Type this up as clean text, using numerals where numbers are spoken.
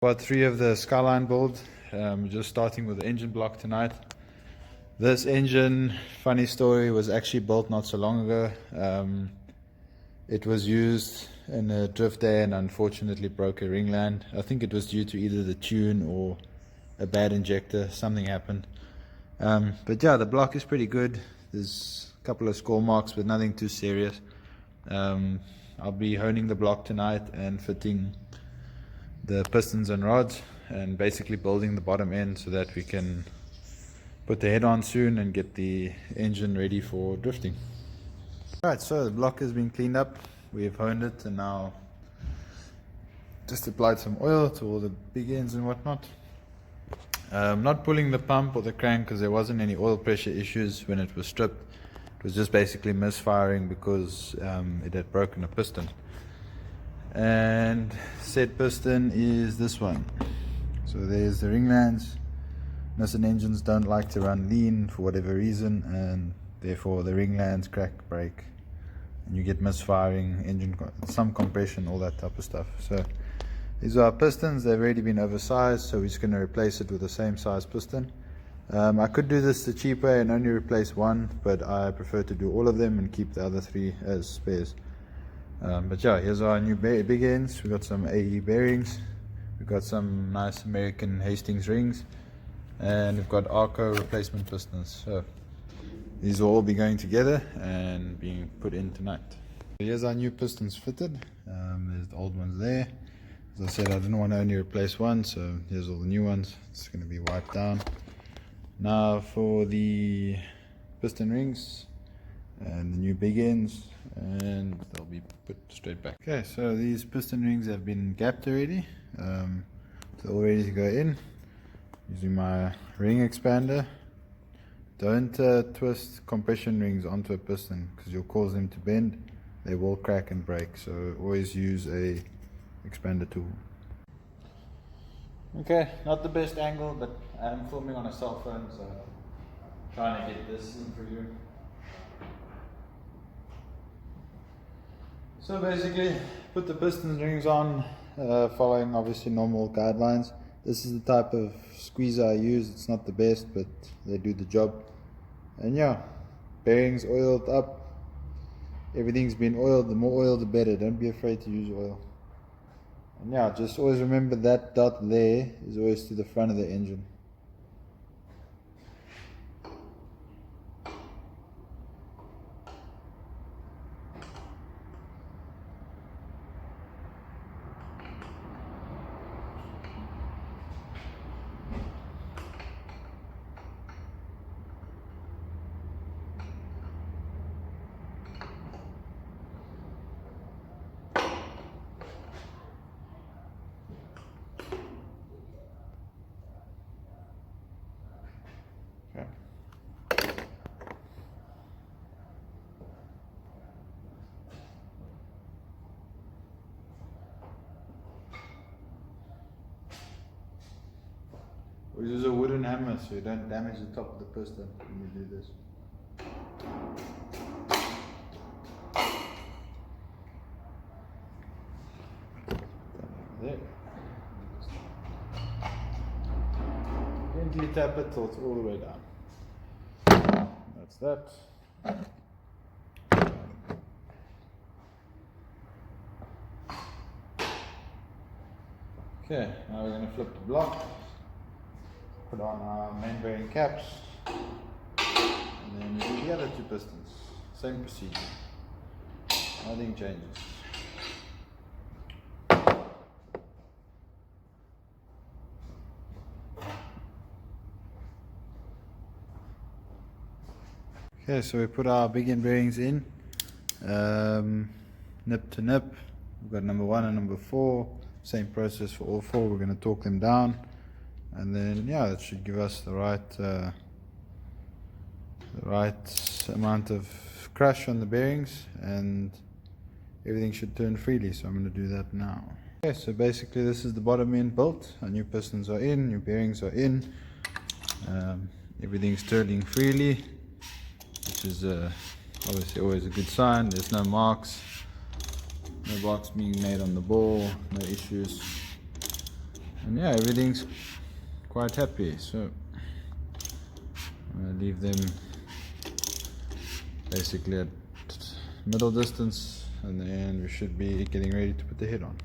Part 3 of the Skyline build. Just starting with the engine block tonight. This engine, funny story, was actually built not so long ago. It was used in a drift day and unfortunately broke a ringland. I think it was due to either the tune or a bad injector. Something happened. But yeah, the block is pretty good. There's a couple of score marks, but nothing too serious. I'll be honing the block tonight and fitting the pistons and rods and basically building the bottom end so that we can put the head on soon and get the engine ready for drifting. Alright, so the block has been cleaned up, we've honed it, and now just applied some oil to all the big ends and whatnot. Not pulling the pump or the crank because there wasn't any oil pressure issues when it was stripped. It was just basically misfiring because it had broken a piston. And said piston is this one. So there's the ringlands. Nissan engines don't like to run lean for whatever reason, and therefore the ringlands crack, break, and you get misfiring, engine, some compression, all that type of stuff. So these are our pistons. They've already been oversized, so we're just going to replace it with the same size piston. I could do this the cheap way and only replace one, but I prefer to do all of them and keep the other three as spares. But yeah, here's our new big ends. We've got some AE bearings, we've got some nice American Hastings rings, and we've got Arco replacement pistons. So these will all be going together and being put in tonight. Here's our new pistons fitted. There's the old ones there. As I said, I didn't want to only replace one, so here's all the new ones. It's going to be wiped down. Now for the piston rings and the new big ends, and they'll be put straight back. Okay, so these piston rings have been gapped already. They're all ready to go in. Using my ring expander. Don't twist compression rings onto a piston because you'll cause them to bend. They will crack and break, so always use a expander tool. Okay, not the best angle, but I'm filming on a cell phone, so I'm trying to get this in for you. So basically, put the piston rings on, following obviously normal guidelines. This is the type of squeezer I use. It's not the best, but they do the job. And yeah, bearings oiled up. Everything's been oiled. The more oil, the better. Don't be afraid to use oil. And yeah, just always remember that dot there is always to the front of the engine. We use a wooden hammer so you don't damage the top of the piston when you do this. There. Gently tap it till it's all the way down. That's that. Okay, now we're going to flip the block. Put on our main bearing caps, and then we do the other two pistons. Same procedure. Nothing changes. Okay, so we put our big end bearings in, nip to nip. We've got number 1 and number 4. Same process for all 4. We're going to torque them down. And then yeah, that should give us the right amount of crush on the bearings, and everything should turn freely. So I'm going to do that now. Okay, so basically this is the bottom end built. Our new pistons are in, new bearings are in. Everything's turning freely, which is obviously always a good sign. There's no marks, no marks being made on the ball, no issues. And yeah, everything's quite happy, so I'm going to leave them basically at middle distance, and then we should be getting ready to put the head on.